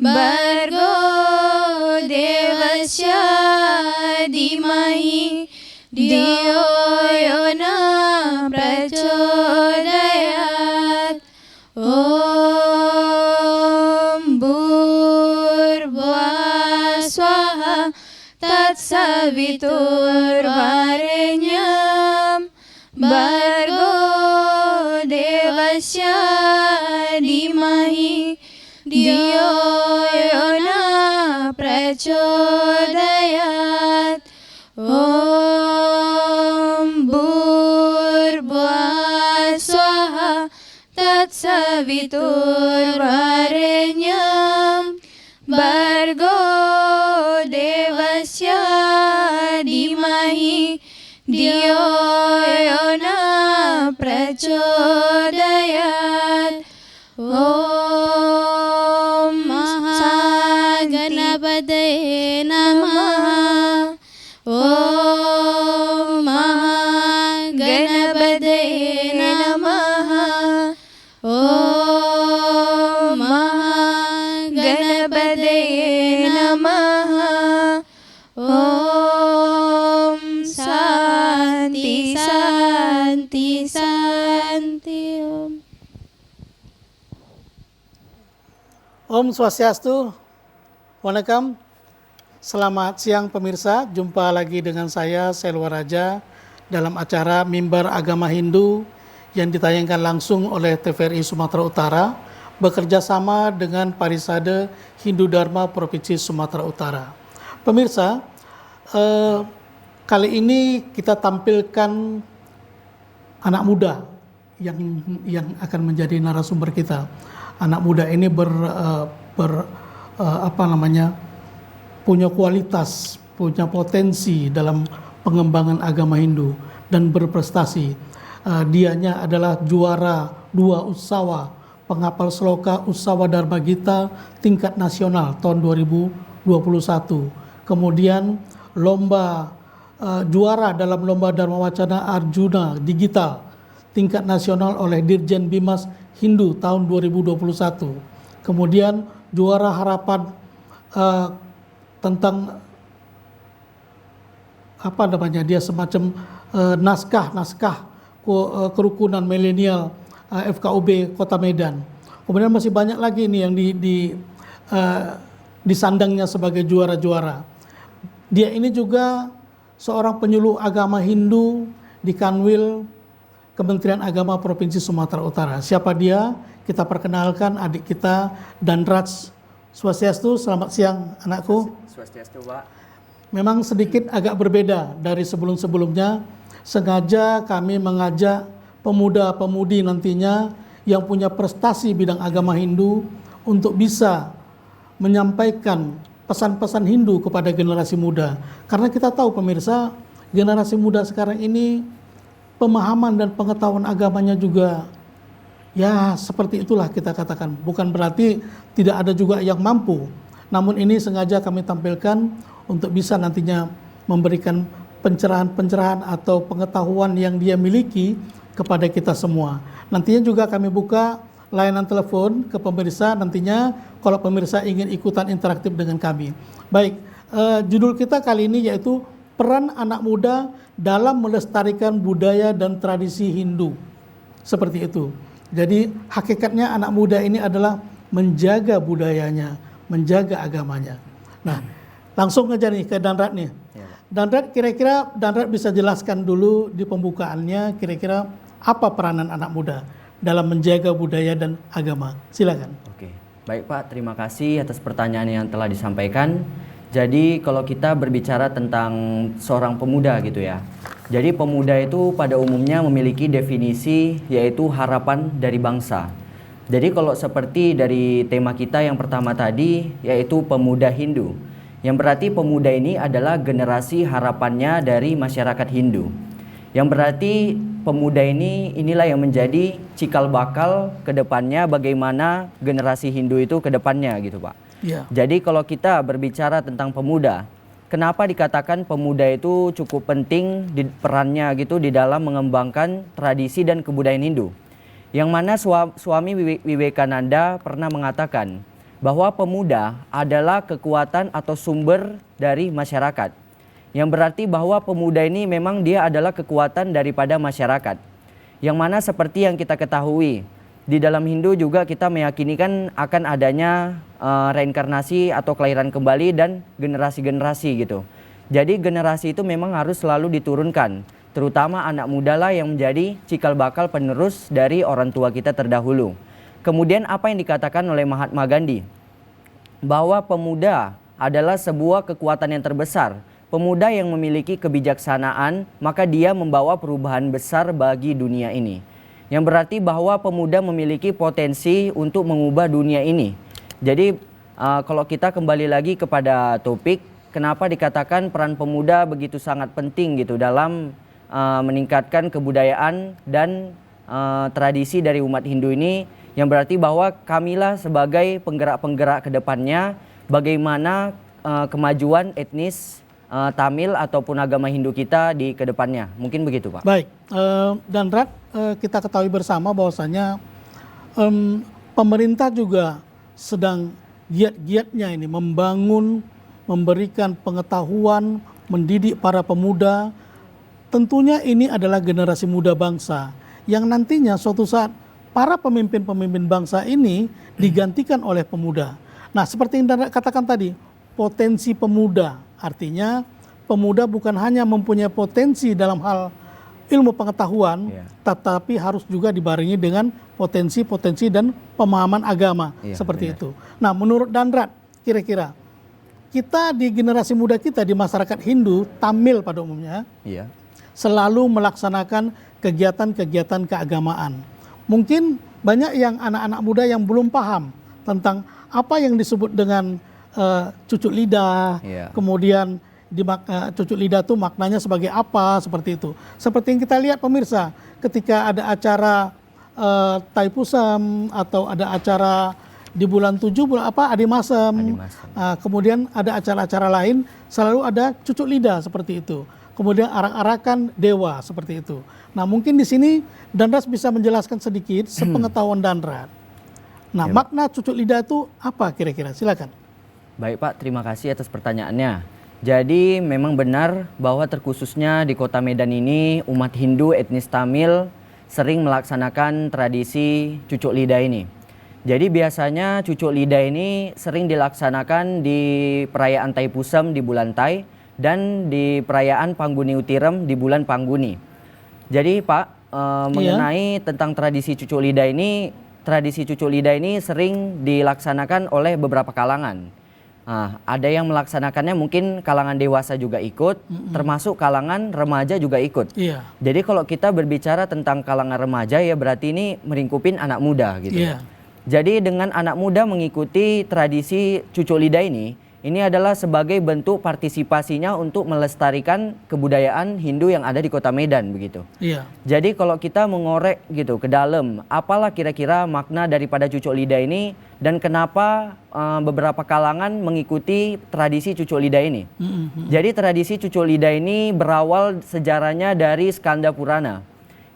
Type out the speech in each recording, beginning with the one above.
भर्गो देवस्य धीमहि धियो यो न प्रचोदयात् ॐ भूर्भुवः स्वः तत्सवितुर्वरेण्यं भर्गो देवस्य धीमहि धियो यो न प्रचोदयात् ॐ भूर्भुवः स्वः तत्सवितुर्वरेण्यं भर्गो देवस्य धीमहि धियो यो न प्रचोदयात् ॐ महागणपतये नमः ॐ महागणपतये नमः ॐ महागणपतये नमः ॐ शान्ति शान्ति शान्ति Om Swastiastu, Wanakam, selamat siang pemirsa, jumpa lagi dengan saya Selwa Raja dalam acara Mimbar Agama Hindu yang ditayangkan langsung oleh TVRI Sumatera Utara bekerja sama dengan Parisade Hindu Dharma Provinsi Sumatera Utara. Pemirsa, kali ini kita tampilkan anak muda yang akan menjadi narasumber kita. Anak muda ini punya kualitas, punya potensi dalam pengembangan agama Hindu dan berprestasi. Dianya adalah juara 2 Utsawa, penghafal sloka Utsawa Dharma Gita tingkat nasional tahun 2021. Kemudian juara dalam lomba Dharma Wacana Arjuna Digital tingkat nasional oleh Dirjen Bimas Hindu tahun 2021. Kemudian juara harapan tentang dia semacam naskah kerukunan milenial FKUB Kota Medan. Kemudian masih banyak lagi nih yang disandangnya sebagai juara-juara. Dia ini juga seorang penyuluh agama Hindu di Kanwil Kementerian Agama Provinsi Sumatera Utara. Siapa dia? Kita perkenalkan adik kita, Danraj. Swastiastu, selamat siang anakku. Swastiastu, Pak. Memang sedikit agak berbeda dari sebelum-sebelumnya. Sengaja kami mengajak pemuda-pemudi nantinya yang punya prestasi bidang agama Hindu untuk bisa menyampaikan pesan-pesan Hindu kepada generasi muda. Karena kita tahu pemirsa, generasi muda sekarang ini pemahaman dan pengetahuan agamanya juga ya seperti itulah kita katakan. Bukan berarti tidak ada juga yang mampu. Namun ini sengaja kami tampilkan untuk bisa nantinya memberikan pencerahan-pencerahan atau pengetahuan yang dia miliki kepada kita semua. Nantinya juga kami buka layanan telepon ke pemirsa nantinya kalau pemirsa ingin ikutan interaktif dengan kami. Baik, judul kita kali ini yaitu peran anak muda dalam melestarikan budaya dan tradisi Hindu. Seperti itu. Jadi hakikatnya anak muda ini adalah menjaga budayanya, menjaga agamanya. Nah, langsung aja nih ke Danrat nih. Ya. Danrat, kira-kira Danrat bisa jelaskan dulu di pembukaannya kira-kira apa peranan anak muda dalam menjaga budaya dan agama. Silakan. Oke, baik Pak, terima kasih atas pertanyaan yang telah disampaikan. Jadi kalau kita berbicara tentang seorang pemuda gitu ya. Jadi pemuda itu pada umumnya memiliki definisi yaitu harapan dari bangsa. Jadi kalau seperti dari tema kita yang pertama tadi yaitu pemuda Hindu. Yang berarti pemuda ini adalah generasi harapannya dari masyarakat Hindu. Yang berarti pemuda inilah yang menjadi cikal bakal ke depannya bagaimana generasi Hindu itu ke depannya gitu Pak. Ya. Jadi kalau kita berbicara tentang pemuda, kenapa dikatakan pemuda itu cukup penting di perannya gitu di dalam mengembangkan tradisi dan kebudayaan Hindu? Yang mana Swami Vivekananda pernah mengatakan bahwa pemuda adalah kekuatan atau sumber dari masyarakat. Yang berarti bahwa pemuda ini memang dia adalah kekuatan daripada masyarakat. Yang mana seperti yang kita ketahui, di dalam Hindu juga kita meyakini kan akan adanya reinkarnasi atau kelahiran kembali dan generasi-generasi gitu. Jadi generasi itu memang harus selalu diturunkan, terutama anak muda lah yang menjadi cikal bakal penerus dari orang tua kita terdahulu. Kemudian apa yang dikatakan oleh Mahatma Gandhi? Bahwa pemuda adalah sebuah kekuatan yang terbesar. Pemuda yang memiliki kebijaksanaan, maka dia membawa perubahan besar bagi dunia ini. Yang berarti bahwa pemuda memiliki potensi untuk mengubah dunia ini. Jadi kalau kita kembali lagi kepada topik, kenapa dikatakan peran pemuda begitu sangat penting gitu dalam meningkatkan kebudayaan dan tradisi dari umat Hindu ini, yang berarti bahwa kamilah sebagai penggerak-penggerak ke depannya bagaimana kemajuan etnis Tamil ataupun agama Hindu kita di kedepannya. Mungkin begitu, Pak. Baik, dan Rat, kita ketahui bersama bahwasanya pemerintah juga sedang giat-giatnya ini membangun, memberikan pengetahuan, mendidik para pemuda. Tentunya ini adalah generasi muda bangsa yang nantinya suatu saat para pemimpin-pemimpin bangsa ini digantikan oleh pemuda. Nah, seperti yang Anda katakan tadi, potensi pemuda, artinya pemuda bukan hanya mempunyai potensi dalam hal ilmu pengetahuan, tetapi harus juga dibarengi dengan potensi-potensi dan pemahaman agama, seperti itu. Nah, menurut Dandrat, kira-kira kita di generasi muda kita di masyarakat Hindu, Tamil pada umumnya, selalu melaksanakan kegiatan-kegiatan keagamaan. Mungkin banyak yang anak-anak muda yang belum paham tentang apa yang disebut dengan cucuk lidah, kemudian cucuk lidah itu maknanya sebagai apa, seperti itu. Seperti yang kita lihat pemirsa, ketika ada acara Taipusam atau ada acara di bulan 7 Adi Masem, kemudian ada acara-acara lain selalu ada cucuk lidah seperti itu. Kemudian arak-arakan dewa seperti itu. Nah, mungkin di sini Dandras bisa menjelaskan sedikit sepengetahuan Dandrat. Nah, makna cucuk lidah itu apa kira-kira? Silakan. Baik Pak, terima kasih atas pertanyaannya. Jadi memang benar bahwa terkhususnya di kota Medan ini umat Hindu etnis Tamil sering melaksanakan tradisi cucuk lidah ini. Jadi biasanya cucuk lidah ini sering dilaksanakan di perayaan Taipusam di bulan Tai dan di perayaan Pangguni Utirem di bulan Pangguni. Jadi Pak, mengenai tentang tradisi cucuk lidah ini, sering dilaksanakan oleh beberapa kalangan. Ada yang melaksanakannya mungkin kalangan dewasa juga ikut, termasuk kalangan remaja juga ikut. Jadi kalau kita berbicara tentang kalangan remaja ya berarti ini meringkupin anak muda gitu. Jadi dengan anak muda mengikuti tradisi cucuk lidah ini adalah sebagai bentuk partisipasinya untuk melestarikan kebudayaan Hindu yang ada di kota Medan begitu. Jadi kalau kita mengorek gitu ke dalam, apalah kira-kira makna daripada cucuk lidah ini dan kenapa beberapa kalangan mengikuti tradisi cucuk lidah ini. Jadi tradisi cucuk lidah ini berawal sejarahnya dari Skanda Purana,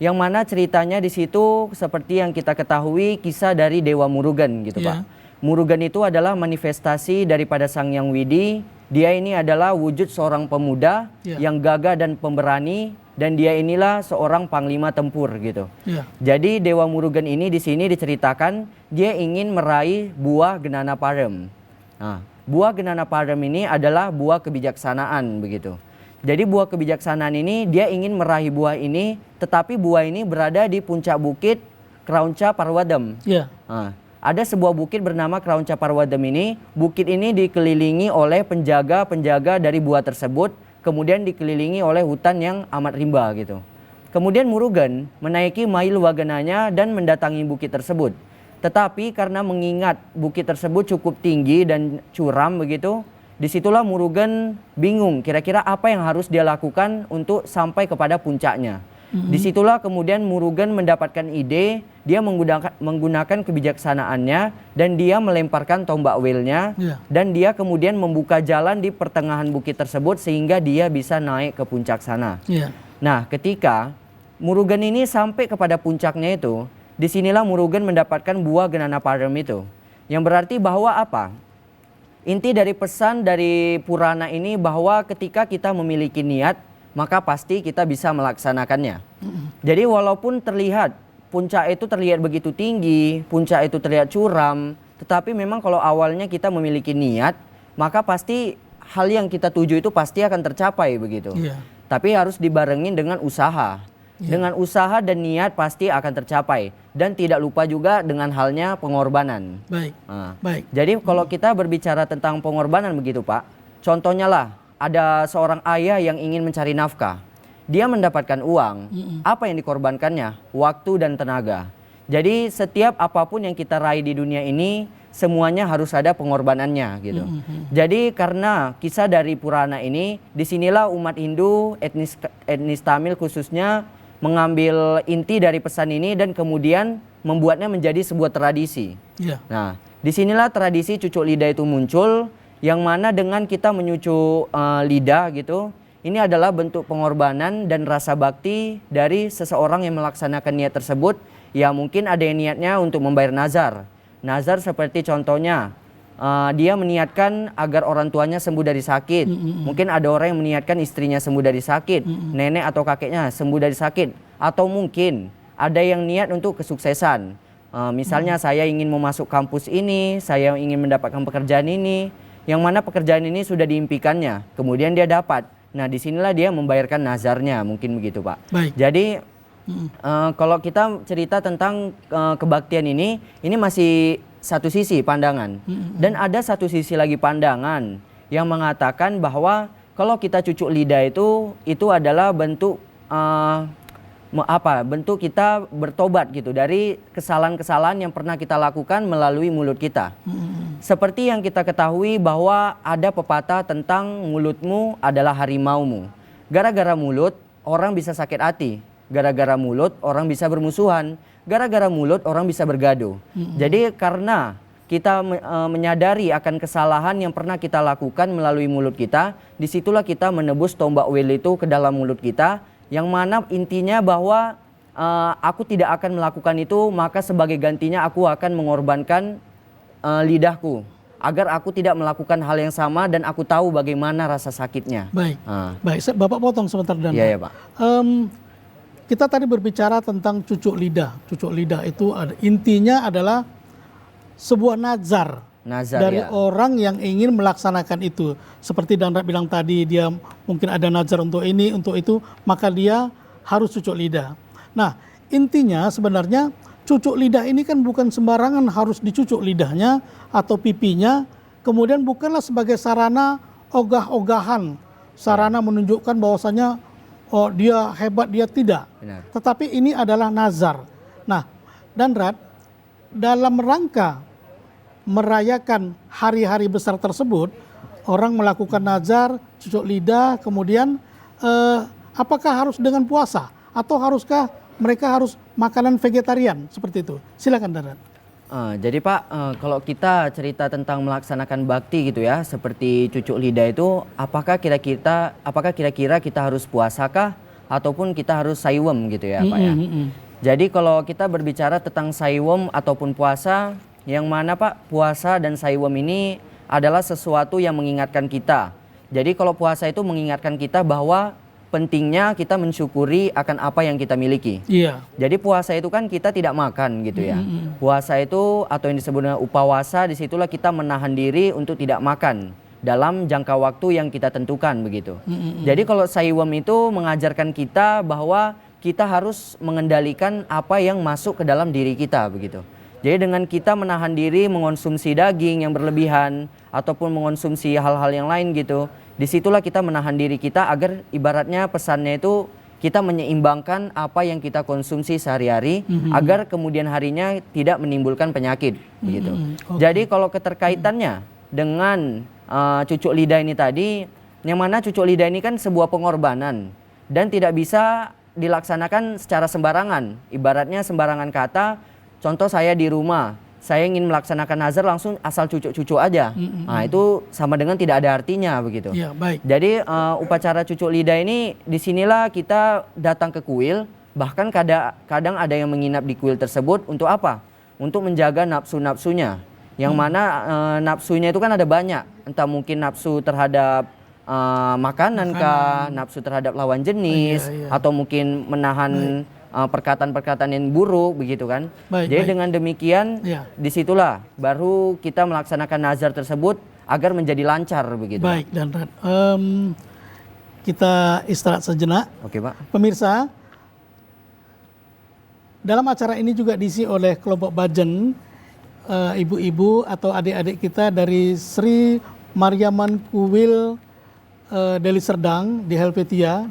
yang mana ceritanya di situ seperti yang kita ketahui kisah dari Dewa Murugan gitu Pak. Murugan itu adalah manifestasi daripada Sang Hyang Widi. Dia ini adalah wujud seorang pemuda yang gagah dan pemberani, dan dia inilah seorang panglima tempur gitu. Jadi Dewa Murugan ini di sini diceritakan dia ingin meraih buah Gnana Parem. Nah, buah Gnana Parem ini adalah buah kebijaksanaan begitu. Jadi buah kebijaksanaan ini dia ingin meraih buah ini, tetapi buah ini berada di puncak bukit Kraunca Parwadam. Ada sebuah bukit bernama Kraunca Parwadam ini. Bukit ini dikelilingi oleh penjaga-penjaga dari buah tersebut, kemudian dikelilingi oleh hutan yang amat rimba gitu. Kemudian Murugan menaiki Mail Wagananya dan mendatangi bukit tersebut. Tetapi karena mengingat bukit tersebut cukup tinggi dan curam begitu, disitulah Murugan bingung kira-kira apa yang harus dia lakukan untuk sampai kepada puncaknya. Disitulah kemudian Murugan mendapatkan ide, dia menggunakan kebijaksanaannya dan dia melemparkan tombak wilnya dan dia kemudian membuka jalan di pertengahan bukit tersebut sehingga dia bisa naik ke puncak sana. Nah, ketika Murugan ini sampai kepada puncaknya itu, disinilah Murugan mendapatkan buah Gnana Parem itu. Yang berarti bahwa apa? Inti dari pesan dari Purana ini bahwa ketika kita memiliki niat, maka pasti kita bisa melaksanakannya. Jadi walaupun terlihat puncak itu terlihat begitu tinggi, puncak itu terlihat curam, tetapi memang kalau awalnya kita memiliki niat, maka pasti hal yang kita tuju itu pasti akan tercapai begitu. Iya. Tapi harus dibarengin dengan usaha. Dengan usaha dan niat pasti akan tercapai. Dan tidak lupa juga dengan halnya pengorbanan. Baik. Nah, Baik. jadi kalau kita berbicara tentang pengorbanan begitu Pak, contohnya lah ada seorang ayah yang ingin mencari nafkah. Dia mendapatkan uang, apa yang dikorbankannya? Waktu dan tenaga. Jadi setiap apapun yang kita raih di dunia ini, semuanya harus ada pengorbanannya gitu. Jadi karena kisah dari Purana ini, disinilah umat Hindu, etnis Tamil khususnya, mengambil inti dari pesan ini dan kemudian membuatnya menjadi sebuah tradisi. Iya. Nah, disinilah tradisi cucuk lidah itu muncul, yang mana dengan kita menyucuk lidah gitu, ini adalah bentuk pengorbanan dan rasa bakti dari seseorang yang melaksanakan niat tersebut. Ya mungkin ada yang niatnya untuk membayar nazar. Nazar seperti contohnya, dia meniatkan agar orang tuanya sembuh dari sakit. Mungkin ada orang yang meniatkan istrinya sembuh dari sakit, nenek atau kakeknya sembuh dari sakit. Atau mungkin ada yang niat untuk kesuksesan. Misalnya saya ingin memasuk kampus ini, saya ingin mendapatkan pekerjaan ini, yang mana pekerjaan ini sudah diimpikannya, kemudian dia dapat. Nah disinilah dia membayarkan nazarnya, mungkin begitu Pak. Baik. Jadi kalau kita cerita tentang kebaktian ini masih satu sisi pandangan. Dan ada satu sisi lagi pandangan yang mengatakan bahwa kalau kita cucuk lidah itu adalah bentuk bentuk kita bertobat gitu dari kesalahan-kesalahan yang pernah kita lakukan melalui mulut kita. Seperti yang kita ketahui bahwa ada pepatah tentang mulutmu adalah harimaumu. Gara-gara mulut orang bisa sakit hati. Gara-gara mulut orang bisa bermusuhan. Gara-gara mulut orang bisa bergaduh. Jadi karena kita menyadari akan kesalahan yang pernah kita lakukan melalui mulut kita, disitulah kita menebus tombak wil itu ke dalam mulut kita, yang mana intinya bahwa aku tidak akan melakukan itu, maka sebagai gantinya aku akan mengorbankan lidahku agar aku tidak melakukan hal yang sama dan aku tahu bagaimana rasa sakitnya. Baik. Baik, Bapak potong sebentar dan. Iya ya Pak. Kita tadi berbicara tentang cucuk lidah. Cucuk lidah itu intinya adalah sebuah nazar dari orang yang ingin melaksanakan itu. Seperti Danrat bilang tadi, dia mungkin ada nazar untuk ini, untuk itu, maka dia harus cucuk lidah. Nah, intinya sebenarnya cucuk lidah ini kan bukan sembarangan harus dicucuk lidahnya atau pipinya, kemudian bukanlah sebagai sarana ogah-ogahan, sarana menunjukkan bahwasanya oh dia hebat, dia tidak. Benar. Tetapi ini adalah nazar. Nah, Danrat, dalam rangka merayakan hari-hari besar tersebut, orang melakukan nazar, cucuk lidah, kemudian apakah harus dengan puasa? Atau haruskah mereka harus makanan vegetarian? Seperti itu. Silakan Danrat. Jadi Pak, kalau kita cerita tentang melaksanakan bakti gitu ya, seperti cucuk lidah itu, apakah kira-kira kita harus puasakah ataupun kita harus saiwem gitu ya Pak ya? Jadi kalau kita berbicara tentang saiwem ataupun puasa, yang mana Pak, puasa dan saiwem ini adalah sesuatu yang mengingatkan kita. Jadi kalau puasa itu mengingatkan kita bahwa pentingnya kita mensyukuri akan apa yang kita miliki. Iya. Jadi puasa itu kan kita tidak makan gitu ya. Puasa itu atau yang disebut dengan upawasa, disitulah kita menahan diri untuk tidak makan dalam jangka waktu yang kita tentukan begitu. Jadi kalau saiwem itu mengajarkan kita bahwa kita harus mengendalikan apa yang masuk ke dalam diri kita begitu. Jadi dengan kita menahan diri mengonsumsi daging yang berlebihan ataupun mengonsumsi hal-hal yang lain gitu, disitulah kita menahan diri kita agar ibaratnya pesannya itu kita menyeimbangkan apa yang kita konsumsi sehari-hari agar kemudian harinya tidak menimbulkan penyakit begitu. Jadi kalau keterkaitannya dengan cucuk lidah ini tadi, yang mana cucuk lidah ini kan sebuah pengorbanan dan tidak bisa dilaksanakan secara sembarangan. Ibaratnya sembarangan kata, contoh saya di rumah, saya ingin melaksanakan nazar langsung asal cucuk-cucuk aja. Nah itu sama dengan tidak ada artinya begitu. Ya, baik. Jadi upacara cucuk lidah ini disinilah kita datang ke kuil. Bahkan kadang ada yang menginap di kuil tersebut untuk apa? Untuk menjaga nafsu-nafsunya. Yang mana nafsunya itu kan ada banyak, entah mungkin nafsu terhadap makanan kah, nafsu terhadap lawan jenis, atau mungkin menahan perkataan-perkataan yang buruk begitu kan. Jadi dengan demikian disitulah baru kita melaksanakan nazar tersebut agar menjadi lancar begitu. Baik, dan kita istirahat sejenak. Oke Pak. Pemirsa, dalam acara ini juga diisi oleh kelompok Bajen, ibu-ibu atau adik-adik kita dari Sri Mariaman Kuil Deli Serdang di Helvetia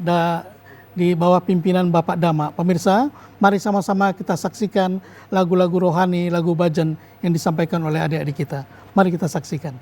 di bawah pimpinan Bapak Dama. Pemirsa, mari sama-sama kita saksikan lagu-lagu rohani, lagu Bajen yang disampaikan oleh adik-adik kita. Mari kita saksikan.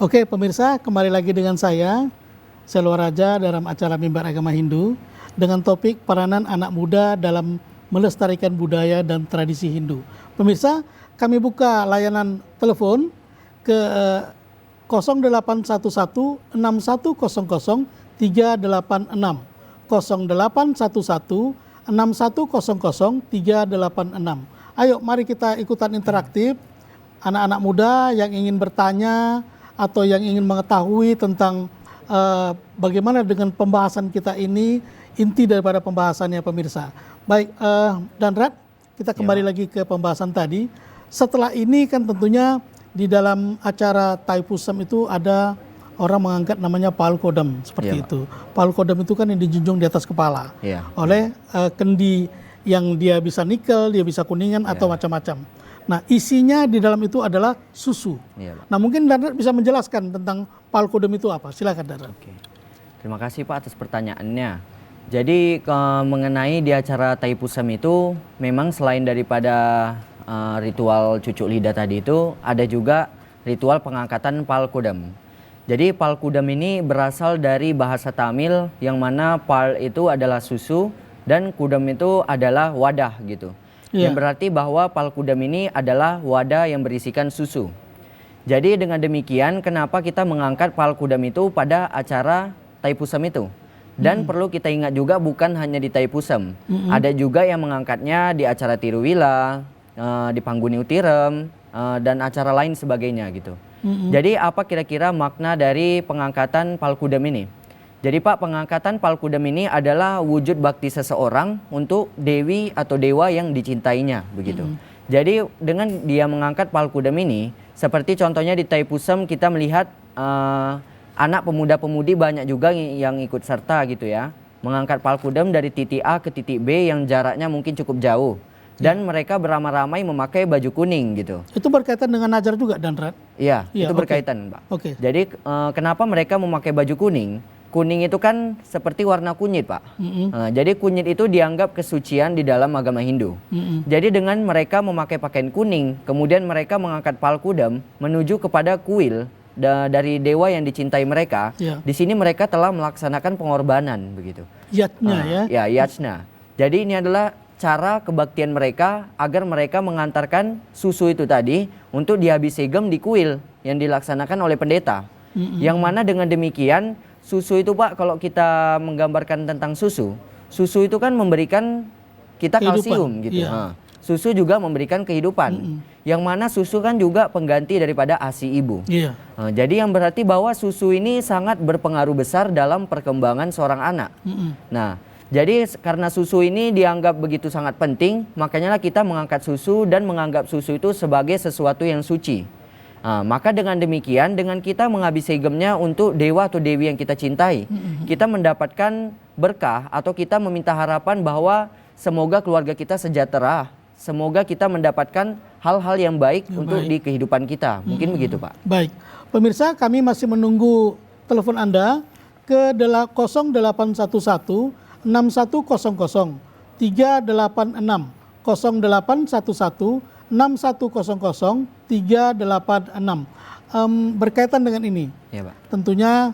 Oke pemirsa, kembali lagi dengan saya Raja dalam acara Mimbar Agama Hindu dengan topik peranan anak muda dalam melestarikan budaya dan tradisi Hindu. Pemirsa, kami buka layanan telepon ke 0811 6100 386 0811 6100 386. Ayo mari kita ikutan interaktif. Anak-anak muda yang ingin bertanya atau yang ingin mengetahui tentang bagaimana dengan pembahasan kita ini, inti daripada pembahasannya pemirsa. Baik, Danrat, kita kembali lagi ke pembahasan tadi. Setelah ini kan tentunya di dalam acara Taipusam itu ada orang mengangkat namanya Pal Kodam seperti itu. Pal Kodam itu kan yang dijunjung di atas kepala oleh kendi yang dia bisa nikel, dia bisa kuningan atau macam-macam. Nah isinya di dalam itu adalah susu. Nah mungkin Danrat bisa menjelaskan tentang Pal Kodam itu apa? Silakan Danrat. Oke. Terima kasih Pak atas pertanyaannya. Jadi mengenai di acara Taipusam itu memang selain daripada ritual cucuk lidah tadi itu ada juga ritual pengangkatan Pal Kodam. Jadi Pal Kodam ini berasal dari bahasa Tamil yang mana Pal itu adalah susu dan Kodam itu adalah wadah gitu. Yang berarti bahwa Pal Kodam ini adalah wadah yang berisikan susu. Jadi dengan demikian kenapa kita mengangkat Pal Kodam itu pada acara Taipusam itu. Dan perlu kita ingat juga bukan hanya di Taipusam. Ada juga yang mengangkatnya di acara Tiruwila, di Pangguni Utirem, dan acara lain sebagainya gitu. Jadi apa kira-kira makna dari pengangkatan Pal Kodam ini? Jadi Pak, pengangkatan Pal Kodam ini adalah wujud bakti seseorang untuk dewi atau dewa yang dicintainya begitu. Jadi dengan dia mengangkat Pal Kodam ini, seperti contohnya di Taipusam kita melihat anak pemuda-pemudi banyak juga yang ikut serta gitu ya, mengangkat Pal Kodam dari titik A ke titik B yang jaraknya mungkin cukup jauh. Dan mereka beramai-ramai memakai baju kuning gitu. Itu berkaitan dengan ajar juga Danrat? Iya, itu berkaitan Pak. Jadi kenapa mereka memakai baju kuning? Kuning itu kan seperti warna kunyit Pak. Jadi kunyit itu dianggap kesucian di dalam agama Hindu. Jadi dengan mereka memakai pakaian kuning, kemudian mereka mengangkat Pal Kodam menuju kepada kuil dari dewa yang dicintai mereka. Di sini mereka telah melaksanakan pengorbanan begitu. Yatna ya yatna. Jadi ini adalah cara kebaktian mereka agar mereka mengantarkan susu itu tadi untuk dihabisegem di kuil yang dilaksanakan oleh pendeta. Yang mana dengan demikian susu itu Pak, kalau kita menggambarkan tentang susu itu kan memberikan kita kalsium gitu. Susu juga memberikan kehidupan. Yang mana susu kan juga pengganti daripada ASI ibu. Jadi yang berarti bahwa susu ini sangat berpengaruh besar dalam perkembangan seorang anak. Nah, jadi karena susu ini dianggap begitu sangat penting, makanya kita mengangkat susu dan menganggap susu itu sebagai sesuatu yang suci. Maka dengan demikian, dengan kita menghabisegemnya untuk dewa atau dewi yang kita cintai, kita mendapatkan berkah atau kita meminta harapan bahwa semoga keluarga kita sejahtera, semoga kita mendapatkan hal-hal yang baik untuk di kehidupan kita. Mungkin begitu Pak. Baik, pemirsa kami masih menunggu telepon Anda ke 0811 6100 386 0811 6100 386. Berkaitan dengan ini, Pak. tentunya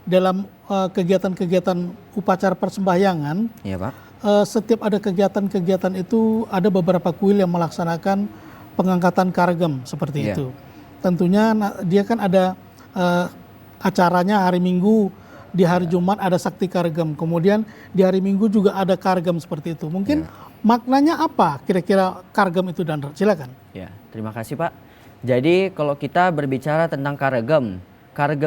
dalam kegiatan-kegiatan upacara persembahyangan, Pak. Setiap ada kegiatan-kegiatan itu ada beberapa kuil yang melaksanakan pengangkatan kargam seperti itu. Tentunya dia kan ada acaranya hari Minggu, di hari Jumat ada sakti kargam, kemudian di hari Minggu juga ada kargam seperti itu. Mungkin maknanya apa kira-kira kargam itu Danrat? Silakan. Ya, terima kasih Pak. Jadi kalau kita berbicara tentang kargam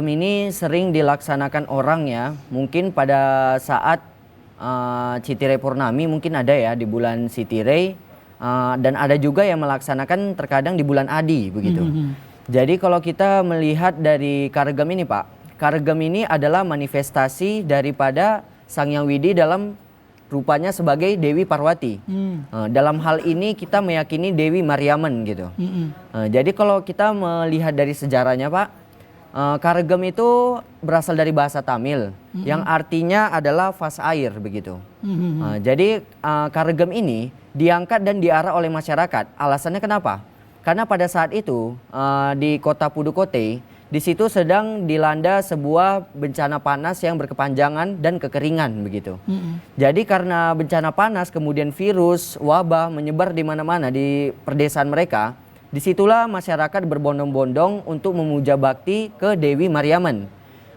ini sering dilaksanakan orang ya, mungkin pada saat Citire Purnami mungkin ada ya di bulan Citire, dan ada juga yang melaksanakan terkadang di bulan Adi begitu. Jadi kalau kita melihat dari kargam ini Pak, kargam ini adalah manifestasi daripada Sang Hyang Widi dalam rupanya sebagai Dewi Parwati. Dalam hal ini kita meyakini Dewi Mariaman gitu. Jadi kalau kita melihat dari sejarahnya Pak, kargam itu berasal dari bahasa Tamil yang artinya adalah vas air begitu. Jadi kargam ini diangkat dan diarah oleh masyarakat. Alasannya kenapa? Karena pada saat itu di kota Pudukkottai di situ sedang dilanda sebuah bencana panas yang berkepanjangan dan kekeringan begitu. Jadi karena bencana panas kemudian virus, wabah menyebar di mana-mana di perdesaan mereka, disitulah masyarakat berbondong-bondong untuk memuja bakti ke Dewi Mariaman.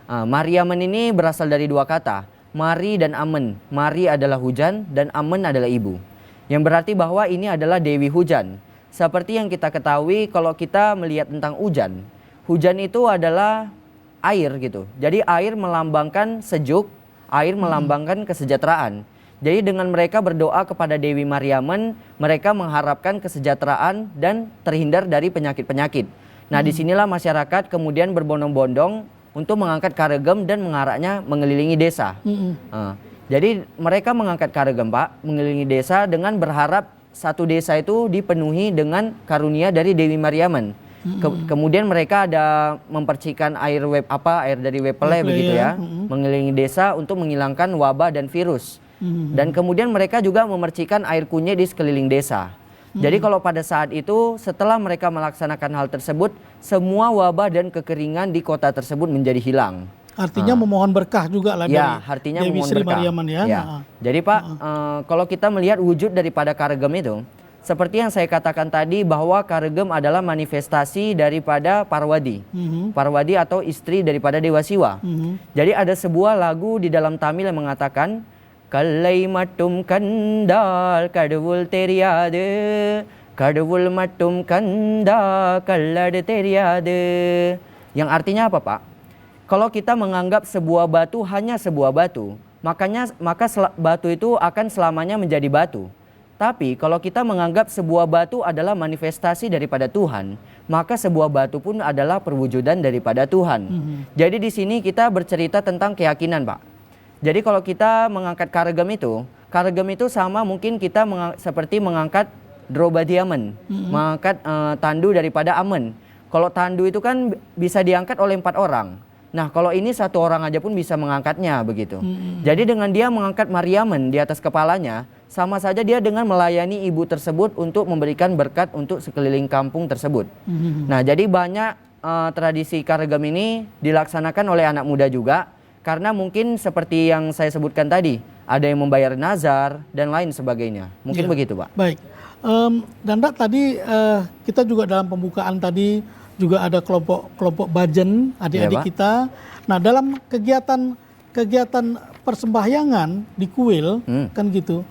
Mariaman ini berasal dari dua kata, Mari dan Amen. Mari adalah hujan dan Amen adalah ibu. Yang berarti bahwa ini adalah Dewi Hujan. Seperti yang kita ketahui kalau kita melihat tentang hujan. Hujan itu adalah air gitu. Jadi air melambangkan sejuk, air melambangkan kesejahteraan. Jadi dengan mereka berdoa kepada Dewi Mariaman, mereka mengharapkan kesejahteraan dan terhindar dari penyakit-penyakit. Nah disinilah masyarakat kemudian berbondong-bondong untuk mengangkat karegem dan mengaraknya mengelilingi desa. Jadi mereka mengangkat karegem Pak, mengelilingi desa dengan berharap satu desa itu dipenuhi dengan karunia dari Dewi Mariaman. Kemudian mereka ada mempercikan air dari wepele begitu ya, mengelilingi desa untuk menghilangkan wabah dan virus. Dan kemudian mereka juga memercikan air kunyit di sekeliling desa. Jadi kalau pada saat itu setelah mereka melaksanakan hal tersebut, semua wabah dan kekeringan di kota tersebut menjadi hilang. Artinya memohon berkah juga lah Ya, dari artinya Dewi memohon Sri berkah. Mariaman ya. Ya. Jadi Pak, kalau kita melihat wujud daripada karegem itu, seperti yang saya katakan tadi bahwa karegem adalah manifestasi daripada Parwadi. Parwadi atau istri daripada Dewa Siwa. Jadi ada sebuah lagu di dalam Tamil yang mengatakan Kallai mattum kandal kadavul theriyadu, kadavul mattum kanda kallad theriyadu. Yang artinya apa Pak? Kalau kita menganggap sebuah batu hanya sebuah batu, maka batu itu akan selamanya menjadi batu. Tapi kalau kita menganggap sebuah batu adalah manifestasi daripada Tuhan, maka sebuah batu pun adalah perwujudan daripada Tuhan. Jadi di sini kita bercerita tentang keyakinan, Pak. Jadi kalau kita mengangkat karegem itu sama mungkin kita seperti mengangkat Drobadiamen, mengangkat tandu daripada Amen. Kalau tandu itu kan bisa diangkat oleh 4 orang. Nah kalau ini 1 orang aja pun bisa mengangkatnya begitu. Jadi dengan dia mengangkat Mariaman di atas kepalanya, sama saja dia dengan melayani ibu tersebut untuk memberikan berkat untuk sekeliling kampung tersebut. Nah jadi banyak tradisi karegem ini dilaksanakan oleh anak muda juga. Karena mungkin seperti yang saya sebutkan tadi, ada yang membayar nazar dan lain sebagainya. Mungkin begitu Pak. Baik, Dandak tadi kita juga dalam pembukaan tadi juga ada kelompok bajen adik-adik kita. Nah dalam kegiatan persembahyangan di kuil kan gitu,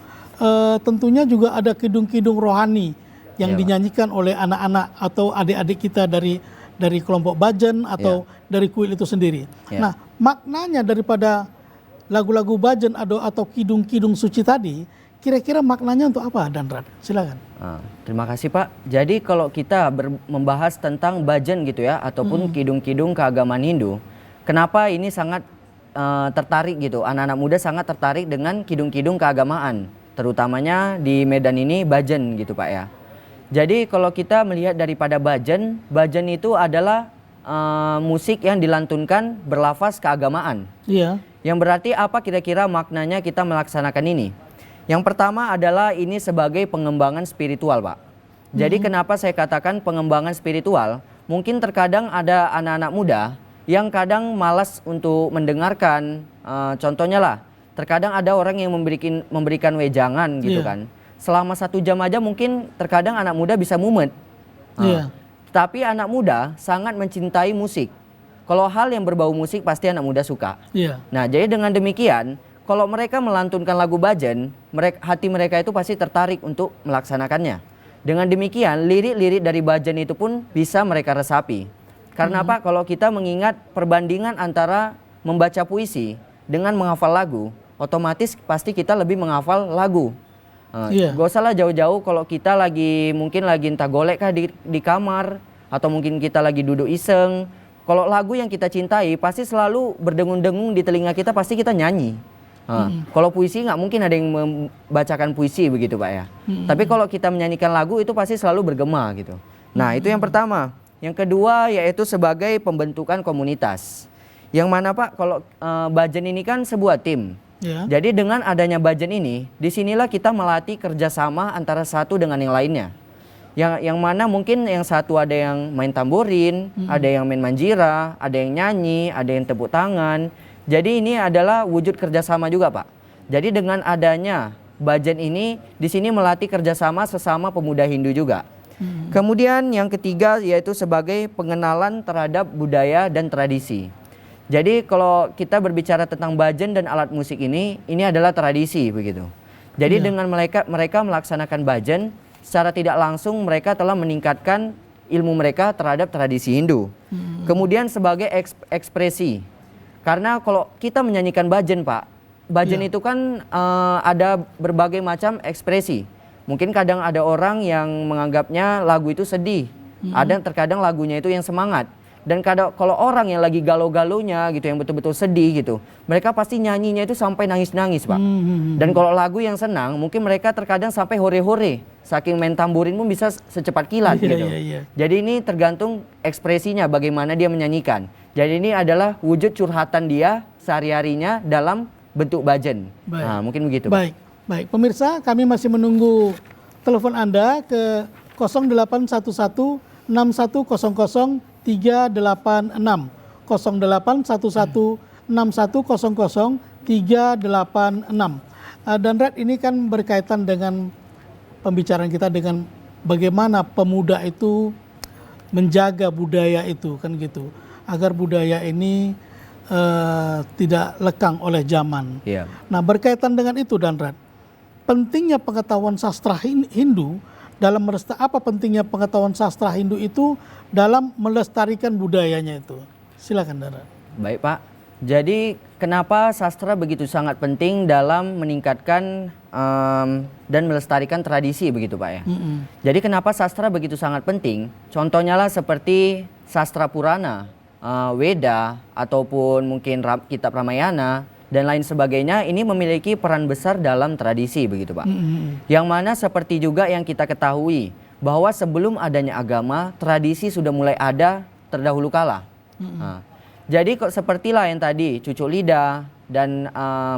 tentunya juga ada kidung-kidung rohani yang dinyanyikan oleh anak-anak atau adik-adik kita dari kelompok bajen atau dari kuil itu sendiri. Nah maknanya daripada lagu-lagu bajen atau kidung-kidung suci tadi, kira-kira maknanya untuk apa Danrat? Silakan. Terima kasih Pak. Jadi kalau kita membahas tentang bajen gitu ya, ataupun kidung-kidung keagamaan Hindu, kenapa ini sangat tertarik gitu, anak-anak muda sangat tertarik dengan kidung-kidung keagamaan, terutamanya di Medan ini bajen gitu Pak ya. Jadi kalau kita melihat daripada bajen itu adalah musik yang dilantunkan berlafaz keagamaan. Iya. Yang berarti apa kira-kira maknanya kita melaksanakan ini? Yang pertama adalah ini sebagai pengembangan spiritual Pak. Jadi kenapa saya katakan pengembangan spiritual? Mungkin terkadang ada anak-anak muda yang kadang malas untuk mendengarkan. Contohnya lah, terkadang ada orang yang memberikan wejangan gitu kan. Selama 1 jam aja mungkin terkadang anak muda bisa mumet. Tapi anak muda sangat mencintai musik. Kalau hal yang berbau musik pasti anak muda suka. Nah jadi dengan demikian, kalau mereka melantunkan lagu bajen, hati mereka itu pasti tertarik untuk melaksanakannya. Dengan demikian, lirik-lirik dari bajen itu pun bisa mereka resapi. Karena apa? Kalau kita mengingat perbandingan antara membaca puisi dengan menghafal lagu, otomatis pasti kita lebih menghafal lagu. Gak usah lah jauh-jauh kalau kita mungkin lagi entah golek kah di kamar, atau mungkin kita lagi duduk iseng. Kalau lagu yang kita cintai pasti selalu berdengung-dengung di telinga kita, pasti kita nyanyi. Kalau puisi nggak mungkin ada yang membacakan puisi begitu Pak ya. Tapi kalau kita menyanyikan lagu itu pasti selalu bergema gitu. Nah itu yang pertama. Yang kedua yaitu sebagai pembentukan komunitas. Yang mana Pak, kalau bajen ini kan sebuah tim. Jadi dengan adanya bajen ini, disinilah kita melatih kerjasama antara satu dengan yang lainnya. Yang mana mungkin yang satu ada yang main tamborin, ada yang main manjira, ada yang nyanyi, ada yang tepuk tangan. Jadi ini adalah wujud kerjasama juga, Pak. Jadi dengan adanya Bhajan ini di sini melatih kerjasama sesama pemuda Hindu juga. Kemudian yang ketiga yaitu sebagai pengenalan terhadap budaya dan tradisi. Jadi kalau kita berbicara tentang Bhajan dan alat musik ini adalah tradisi begitu. Jadi dengan mereka melaksanakan Bhajan, secara tidak langsung mereka telah meningkatkan ilmu mereka terhadap tradisi Hindu. Kemudian sebagai ekspresi. Karena kalau kita menyanyikan Bhajan, Pak, Bhajan itu kan ada berbagai macam ekspresi. Mungkin kadang ada orang yang menganggapnya lagu itu sedih. Ada terkadang lagunya itu yang semangat. Dan kalau orang yang lagi galau-galaunya gitu, yang betul-betul sedih gitu, mereka pasti nyanyinya itu sampai nangis-nangis, Pak. Dan kalau lagu yang senang, mungkin mereka terkadang sampai hore-hore. Saking main tamborin pun bisa secepat kilat gitu. Jadi ini tergantung ekspresinya, bagaimana dia menyanyikan. Jadi ini adalah wujud curhatan dia sehari-harinya dalam bentuk Bhajan. Nah, mungkin begitu. Baik. Pemirsa, kami masih menunggu telepon Anda ke 0811 6100 386 0811 6100 386. Dan Red, ini kan berkaitan dengan pembicaraan kita dengan bagaimana pemuda itu menjaga budaya itu kan gitu, agar budaya ini tidak lekang oleh zaman. Nah, berkaitan dengan itu dan Red, pentingnya pengetahuan sastra Hindu dalam apa pentingnya pengetahuan sastra Hindu itu dalam melestarikan budayanya itu? Silakan, Dara. Baik, Pak. Jadi kenapa sastra begitu sangat penting dalam meningkatkan dan melestarikan tradisi begitu, Pak ya? Jadi kenapa sastra begitu sangat penting? Contohnya lah seperti sastra Purana, Weda, ataupun mungkin kitab Ramayana dan lain sebagainya, ini memiliki peran besar dalam tradisi begitu, Pak. Yang mana seperti juga yang kita ketahui bahwa sebelum adanya agama, tradisi sudah mulai ada terdahulu kala. Jadi kok sepertilah yang tadi cucuk lidah dan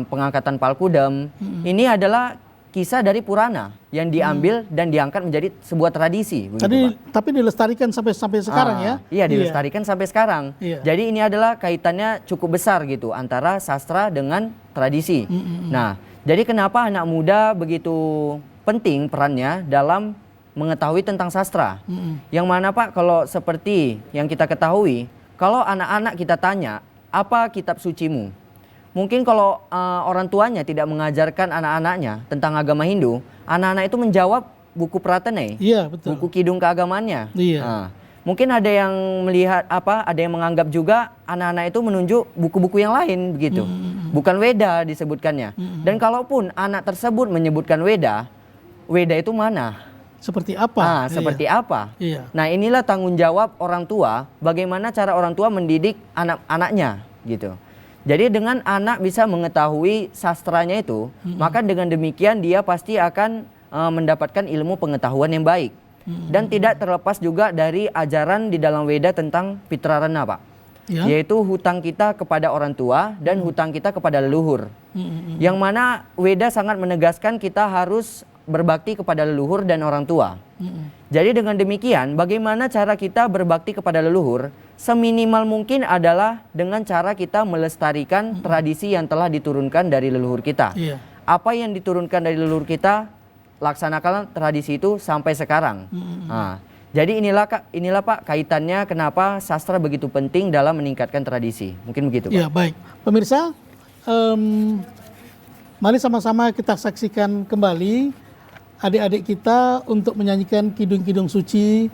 pengangkatan Palkudam, ini adalah kisah dari Purana yang diambil dan diangkat menjadi sebuah tradisi. Begitu, Pak. Tapi dilestarikan sampai sekarang ya? Iya, dilestarikan sampai sekarang. Jadi ini adalah kaitannya cukup besar gitu antara sastra dengan tradisi. Nah, jadi kenapa anak muda begitu penting perannya dalam mengetahui tentang sastra? Yang mana, Pak, kalau seperti yang kita ketahui, kalau anak-anak kita tanya, apa kitab sucimu? Mungkin kalau orang tuanya tidak mengajarkan anak-anaknya tentang agama Hindu, anak-anak itu menjawab buku Pratane, buku kidung keagamaannya. Mungkin ada yang melihat ada yang menganggap juga anak-anak itu menunjuk buku-buku yang lain begitu, bukan Weda disebutkannya. Dan kalaupun anak tersebut menyebutkan Weda, Weda itu mana? Seperti apa? Seperti apa? Nah, inilah tanggung jawab orang tua, bagaimana cara orang tua mendidik anak-anaknya gitu. Jadi dengan anak bisa mengetahui sastranya itu, maka dengan demikian dia pasti akan mendapatkan ilmu pengetahuan yang baik. Dan tidak terlepas juga dari ajaran di dalam Weda tentang Pitrarana, Pak. Yaitu hutang kita kepada orang tua dan hutang kita kepada leluhur. Yang mana Weda sangat menegaskan kita harus berbakti kepada leluhur dan orang tua. Jadi dengan demikian, bagaimana cara kita berbakti kepada leluhur? Seminimal mungkin adalah dengan cara kita melestarikan tradisi yang telah diturunkan dari leluhur kita. Apa yang diturunkan dari leluhur kita, laksanakan tradisi itu sampai sekarang. Jadi inilah Pak kaitannya kenapa sastra begitu penting dalam meningkatkan tradisi. Mungkin begitu, Pak. Ya, baik. Pemirsa, mari sama-sama kita saksikan kembali adik-adik kita untuk menyanyikan kidung-kidung suci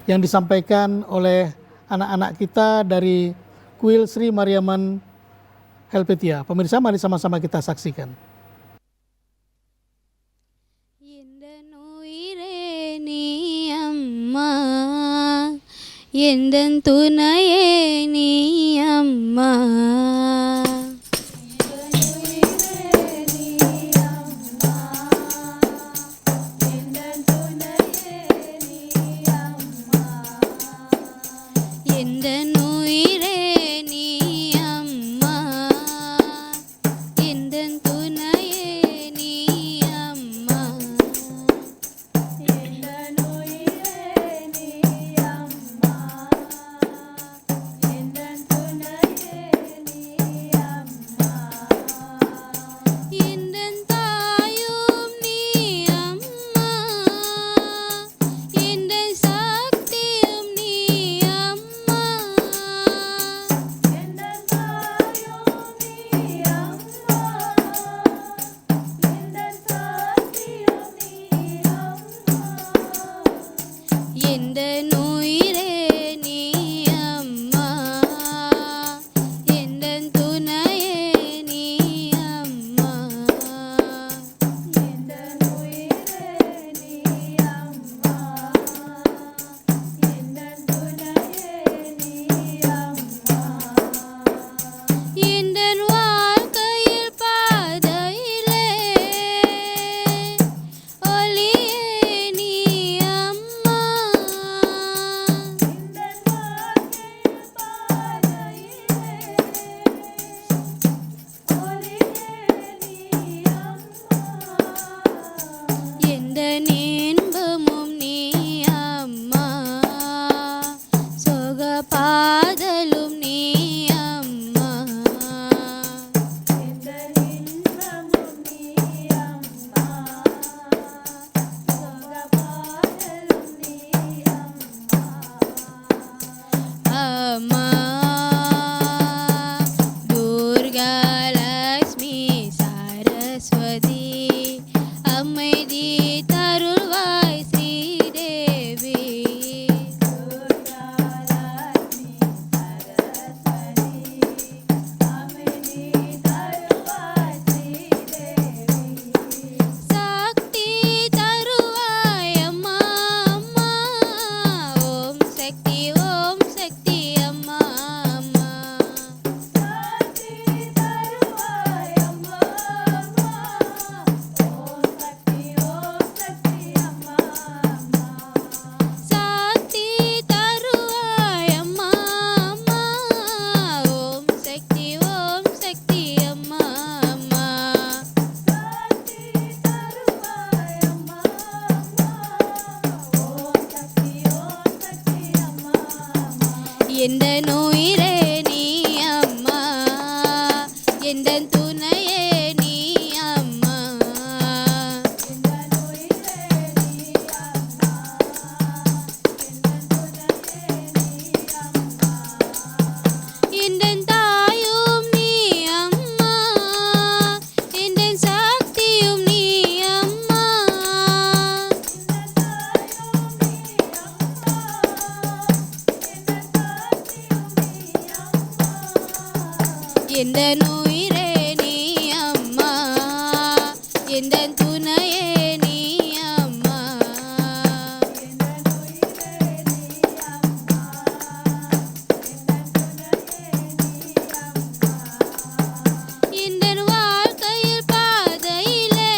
yang disampaikan oleh anak-anak kita dari Kuil Sri Mariaman Helvetia. Pemirsa, mari sama-sama kita saksikan. Yendan tunaye ni amma Indan ಎಂದಂತುನಯೇ ನೀ ಅಮ್ಮ எந்தன் தாயும் நீ அம்மா எந்தன் சக்தியும் நீ அம்மா எந்தன் உயிரே நீ அம்மா எந்தன் துணையே நீ அம்மா எந்தன் வாழ்க்கையில் பாதையிலே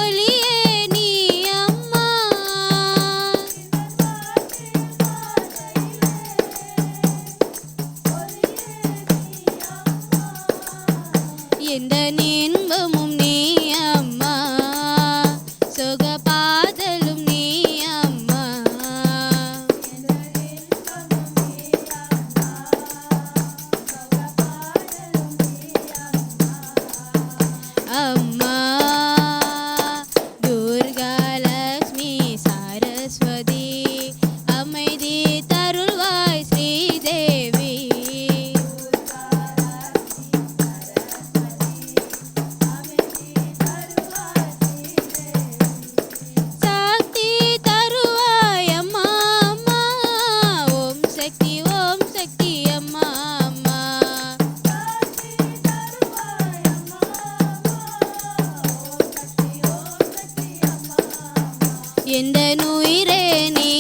ஒளியே நீ அம்மா எந்தன் இன்பமும் நீ அம்மா சுகபாதலும் நீ அம்மா அம்மா துர்கா லக்ஷ்மி சரஸ்வதி அமைதி தருள்வாய் ஸ்ரீதேவி சக்தி தருவாய் அம்மா அம்மா ஓம் சக்தி அம்மா அம்மா எந்தன் உயிரே நீ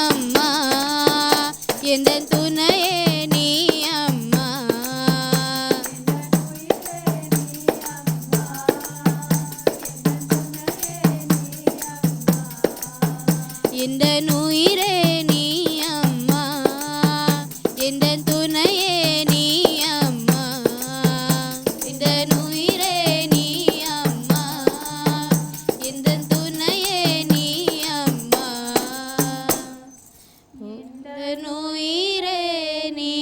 அம்மா எந்தன் துணையே நீ அம்மா எந்தன் உயிரே நீ அம்மா எந்தன் துணையே நீ அம்மா எந்தன் உயிரே நீ அம்மா எந்தன் துணையே நீ அம்மா எந்தன் உயிரே நீ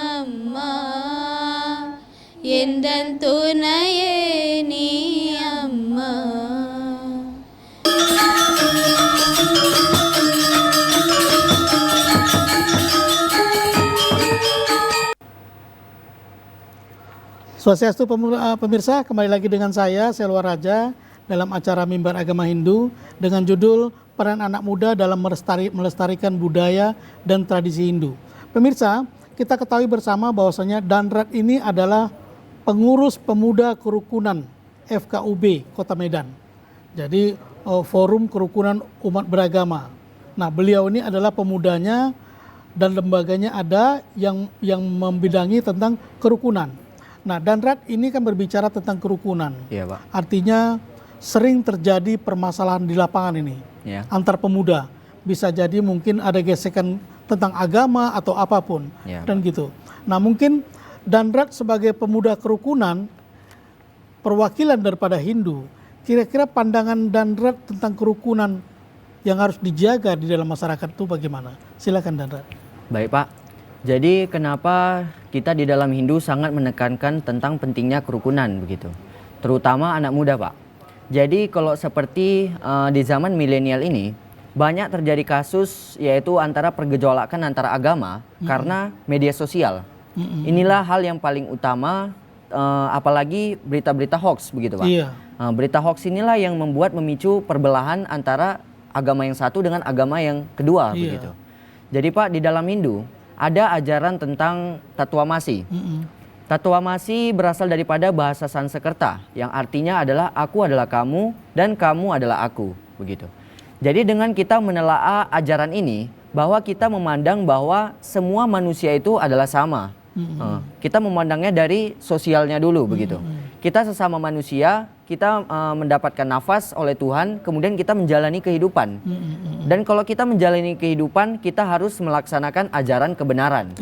அம்மா எந்தன் துணையே நீ அம்மா Swastiastu pemirsa, kembali lagi dengan saya Selwa Raja dalam acara Mimbar Agama Hindu dengan judul Peran Anak Muda dalam Melestarikan Budaya dan Tradisi Hindu. Pemirsa, kita ketahui bersama bahwasanya Danrat ini adalah pengurus pemuda kerukunan FKUB Kota Medan. Jadi Forum Kerukunan Umat Beragama. Nah, beliau ini adalah pemudanya dan lembaganya ada yang membidangi tentang kerukunan. Nah, Danrat ini kan berbicara tentang kerukunan. Iya, Pak. Artinya sering terjadi permasalahan di lapangan ini Iya. antar pemuda. Bisa jadi mungkin ada gesekan tentang agama atau apapun Iya, dan gitu. Nah, mungkin Danrat sebagai pemuda kerukunan perwakilan daripada Hindu. Kira-kira pandangan Danrat tentang kerukunan yang harus dijaga di dalam masyarakat itu bagaimana? Silakan Danrat. Baik, Pak. Jadi kenapa kita di dalam Hindu sangat menekankan tentang pentingnya kerukunan begitu, terutama anak muda, Pak. Jadi kalau seperti di zaman milenial ini banyak terjadi kasus yaitu antara pergejolakan antara agama karena media sosial. Inilah hal yang paling utama, apalagi berita-berita hoax begitu, Pak. Iya. Berita hoax inilah yang memicu perbelahan antara agama yang satu dengan agama yang kedua begitu. Jadi Pak, di dalam Hindu ada ajaran tentang Tatwamasi. Tatwamasi berasal daripada bahasa Sanskerta yang artinya adalah aku adalah kamu dan kamu adalah aku, begitu. Jadi dengan kita menelaah ajaran ini bahwa kita memandang bahwa semua manusia itu adalah sama. Kita memandangnya dari sosialnya dulu begitu. Kita sesama manusia, kita mendapatkan nafas oleh Tuhan, kemudian kita menjalani kehidupan. Dan kalau kita menjalani kehidupan, kita harus melaksanakan ajaran kebenaran.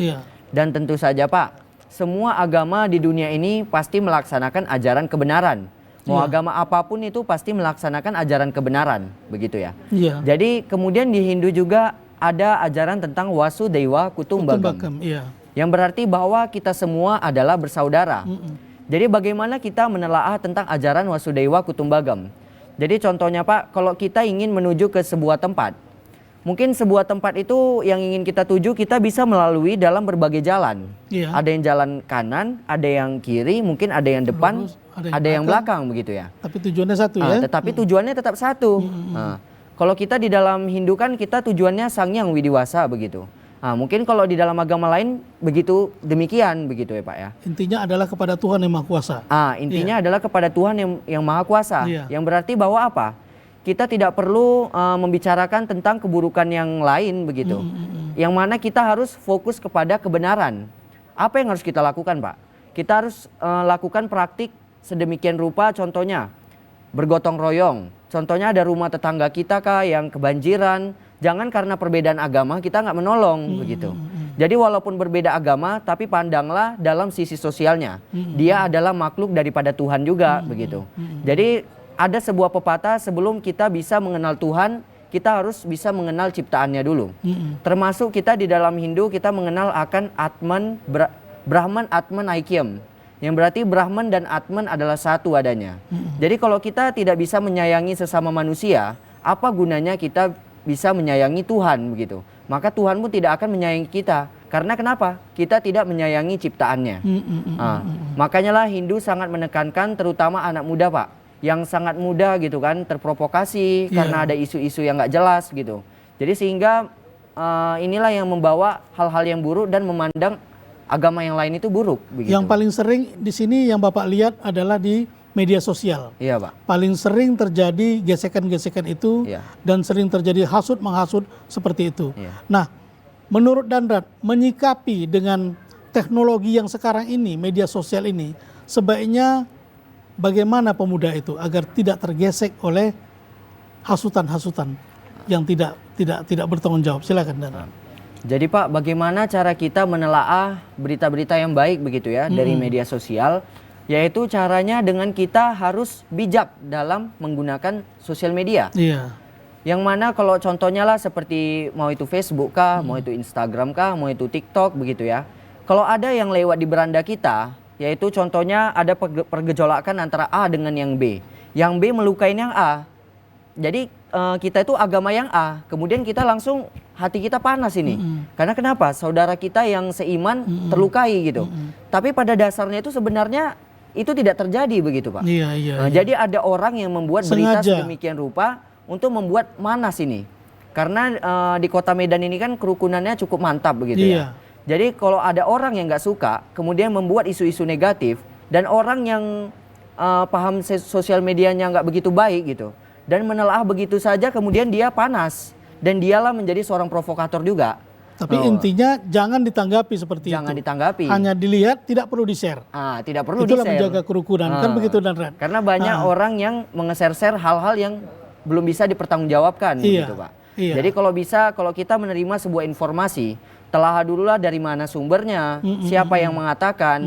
Dan tentu saja Pak, semua agama di dunia ini pasti melaksanakan ajaran kebenaran. Mau agama apapun itu pasti melaksanakan ajaran kebenaran, begitu ya. Jadi kemudian di Hindu juga ada ajaran tentang Vasudhaiva Kutumbakam. Yang berarti bahwa kita semua adalah bersaudara. Jadi bagaimana kita menelaah tentang ajaran Wasudewa Kutumbagam? Jadi contohnya Pak, kalau kita ingin menuju ke sebuah tempat, mungkin sebuah tempat itu yang ingin kita tuju kita bisa melalui dalam berbagai jalan. Iya. Ada yang jalan kanan, ada yang kiri, mungkin ada yang depan, Lurus, ada yang belakang begitu ya. Tapi tujuannya satu ya. Tetapi tujuannya tetap satu. Nah, kalau kita di dalam Hindu kan kita tujuannya Sangyang Widiwasa begitu. Nah, mungkin kalau di dalam agama lain begitu demikian begitu ya Pak ya. Intinya adalah kepada Tuhan yang Maha Kuasa. Intinya adalah kepada Tuhan yang Maha Kuasa. Iya. Yang berarti bahwa apa? Kita tidak perlu membicarakan tentang keburukan yang lain begitu. Yang mana kita harus fokus kepada kebenaran. Apa yang harus kita lakukan Pak? Kita harus lakukan praktik sedemikian rupa, contohnya bergotong royong. Contohnya ada rumah tetangga kita kah yang kebanjiran. Jangan karena perbedaan agama kita nggak menolong begitu. Jadi walaupun berbeda agama tapi pandanglah dalam sisi sosialnya. Dia adalah makhluk daripada Tuhan juga begitu. Jadi ada sebuah pepatah, sebelum kita bisa mengenal Tuhan, kita harus bisa mengenal ciptaannya dulu. Termasuk kita di dalam Hindu kita mengenal akan Atman, Brahman, Atman, Aikyam. Yang berarti Brahman dan Atman adalah satu adanya. Jadi kalau kita tidak bisa menyayangi sesama manusia, apa gunanya kita bisa menyayangi Tuhan begitu? Maka Tuhan pun tidak akan menyayangi kita. Karena kenapa? Kita tidak menyayangi ciptaannya. Makanya lah Hindu sangat menekankan terutama anak muda Pak. Yang sangat muda gitu kan, terprovokasi karena ada isu-isu yang nggak jelas gitu. Jadi sehingga inilah yang membawa hal-hal yang buruk dan memandang agama yang lain itu buruk begitu. Yang paling sering di sini yang Bapak lihat adalah di media sosial. Iya Pak. Paling sering terjadi gesekan-gesekan itu dan sering terjadi hasut menghasut seperti itu. Nah, menurut Danrat menyikapi dengan teknologi yang sekarang ini, media sosial ini, sebaiknya bagaimana pemuda itu agar tidak tergesek oleh hasutan-hasutan yang tidak bertanggung jawab? Silakan Danrat. Jadi Pak, bagaimana cara kita menelaah berita-berita yang baik begitu ya dari media sosial? Yaitu caranya dengan kita harus bijak dalam menggunakan sosial media. Iya. Yang mana kalau contohnya lah seperti mau itu Facebook kah, mau itu Instagram kah, mau itu TikTok begitu ya. Kalau ada yang lewat di beranda kita, yaitu contohnya ada pergejolakan antara A dengan yang B. Yang B melukain yang A. Jadi kita itu agama yang A, kemudian kita langsung hati kita panas ini. Karena kenapa? Saudara kita yang seiman terlukai gitu. Tapi pada dasarnya itu sebenarnya itu tidak terjadi begitu Pak. Iya. Jadi ada orang yang membuat berita Sengaja. sedemikian rupa untuk membuat manas ini. Karena di kota Medan ini kan kerukunannya cukup mantap begitu ya. Jadi kalau ada orang yang nggak suka, kemudian membuat isu-isu negatif, dan orang yang paham sosial medianya nggak begitu baik gitu, dan menelaah begitu saja, kemudian dia panas, dan dialah menjadi seorang provokator juga. Tapi intinya jangan ditanggapi seperti itu. Jangan ditanggapi. Hanya dilihat, tidak perlu di-share. Tidak perlu Itulah di-share. menjaga kerukunan. Kan begitu Danrat. Karena banyak orang yang nge-share hal-hal yang belum bisa dipertanggungjawabkan gitu Pak. Jadi kalau kita menerima sebuah informasi, telah dululah dari mana sumbernya, siapa yang mengatakan,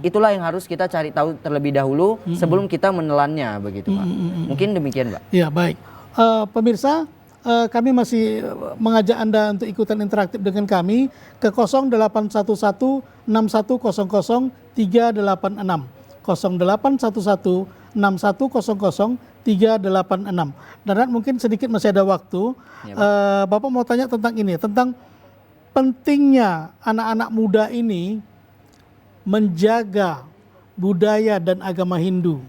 itulah yang harus kita cari tahu terlebih dahulu sebelum kita menelannya begitu Pak. Mungkin demikian Pak. Iya baik. Pemirsa, kami masih mengajak Anda untuk ikutan interaktif dengan kami ke 0811 6100 386. 0811 6100 386. Danrat mungkin sedikit masih ada waktu. Bapak mau tanya tentang ini, tentang pentingnya anak-anak muda ini menjaga budaya dan agama Hindu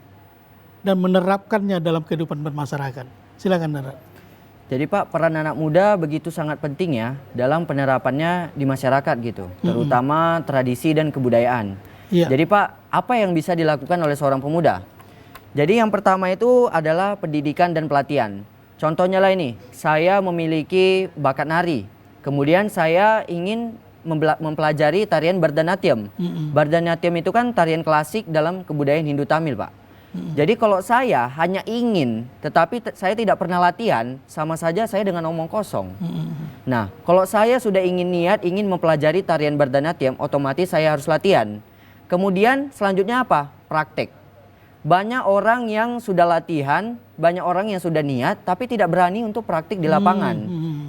dan menerapkannya dalam kehidupan bermasyarakat. Silakan Danrat. Jadi Pak, peran anak muda begitu sangat penting ya dalam penerapannya di masyarakat gitu, terutama tradisi dan kebudayaan. Jadi Pak, apa yang bisa dilakukan oleh seorang pemuda? Jadi yang pertama itu adalah pendidikan dan pelatihan. Contohnya lah ini, saya memiliki bakat nari, kemudian saya ingin mempelajari tarian Bharatanatyam. Bharatanatyam itu kan tarian klasik dalam kebudayaan Hindu Tamil Pak. Jadi kalau saya hanya ingin tetapi saya tidak pernah latihan, sama saja saya dengan omong kosong. Nah, kalau saya sudah ingin mempelajari tarian Bharatanatyam, otomatis saya harus latihan. Kemudian selanjutnya apa? Praktek. Banyak orang yang sudah latihan, banyak orang yang sudah niat tapi tidak berani untuk praktik di lapangan.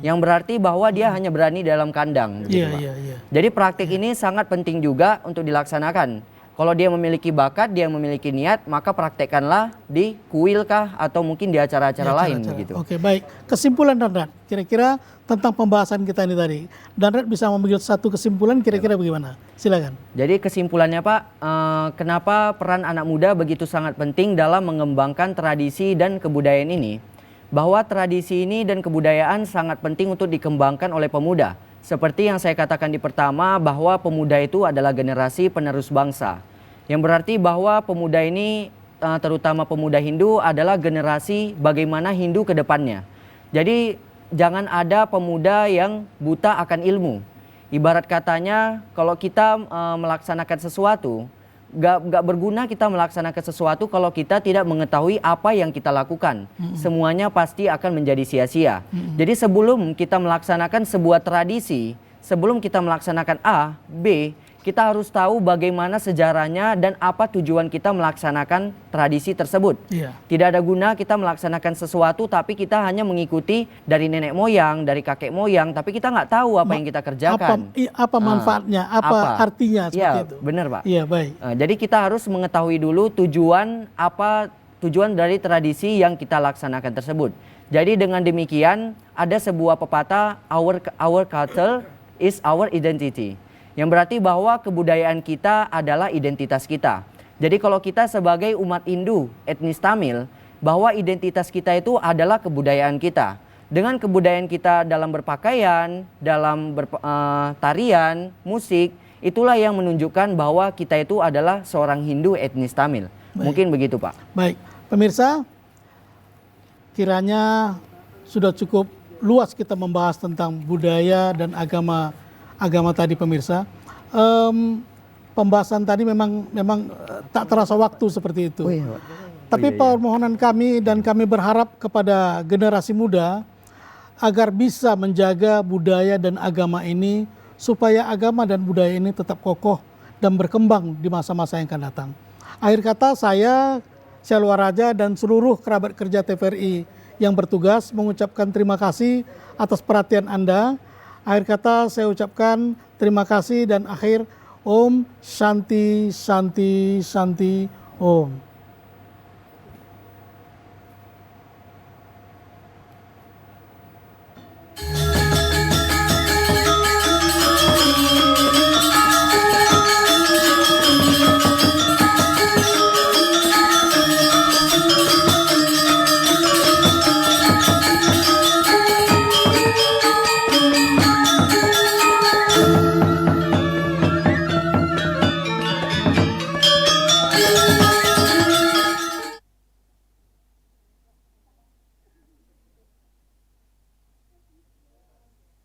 Yang berarti bahwa dia hanya berani dalam kandang. Gitu, Iya, Pak. iya, iya. Jadi praktik ini sangat penting juga untuk dilaksanakan. Kalau dia memiliki bakat, dia memiliki niat, maka praktekkanlah di kuil kah atau mungkin di acara-acara lain gitu. Oke, baik. Kesimpulan Danrat, kira-kira tentang pembahasan kita ini tadi. Danrat bisa mengambil satu kesimpulan kira-kira bagaimana? Silakan. Jadi kesimpulannya Pak, kenapa peran anak muda begitu sangat penting dalam mengembangkan tradisi dan kebudayaan ini? Bahwa tradisi ini dan kebudayaan sangat penting untuk dikembangkan oleh pemuda. Seperti yang saya katakan di pertama, bahwa pemuda itu adalah generasi penerus bangsa. Yang berarti bahwa pemuda ini, terutama pemuda Hindu, adalah generasi bagaimana Hindu ke depannya. Jadi jangan ada pemuda yang buta akan ilmu. Ibarat katanya kalau kita melaksanakan sesuatu, gak berguna kita melaksanakan sesuatu kalau kita tidak mengetahui apa yang kita lakukan. Semuanya pasti akan menjadi sia-sia. Jadi sebelum kita melaksanakan sebuah tradisi, sebelum kita melaksanakan A, B, kita harus tahu bagaimana sejarahnya dan apa tujuan kita melaksanakan tradisi tersebut. Iya. Tidak ada guna kita melaksanakan sesuatu tapi kita hanya mengikuti dari nenek moyang, dari kakek moyang, tapi kita nggak tahu apa yang kita kerjakan. Apa manfaatnya, apa artinya seperti Iya, itu. benar Pak. Iya, baik. Jadi kita harus mengetahui dulu tujuan dari tradisi yang kita laksanakan tersebut. Jadi dengan demikian ada sebuah pepatah, our culture is our identity. Yang berarti bahwa kebudayaan kita adalah identitas kita. Jadi kalau kita sebagai umat Hindu, etnis Tamil, bahwa identitas kita itu adalah kebudayaan kita. Dengan kebudayaan kita dalam berpakaian, dalam tarian, musik, itulah yang menunjukkan bahwa kita itu adalah seorang Hindu etnis Tamil. Mungkin begitu Pak. Baik, pemirsa, kiranya sudah cukup luas kita membahas tentang budaya dan agama tadi pemirsa. Pembahasan tadi memang tak terasa waktu seperti itu. Tapi permohonan kami dan kami berharap kepada generasi muda agar bisa menjaga budaya dan agama ini supaya agama dan budaya ini tetap kokoh dan berkembang di masa-masa yang akan datang. Akhir kata saya Syalwaraja dan seluruh kerabat kerja TVRI yang bertugas mengucapkan terima kasih atas perhatian Anda. Akhir kata saya ucapkan terima kasih dan akhir Om Shanti Shanti Shanti Om.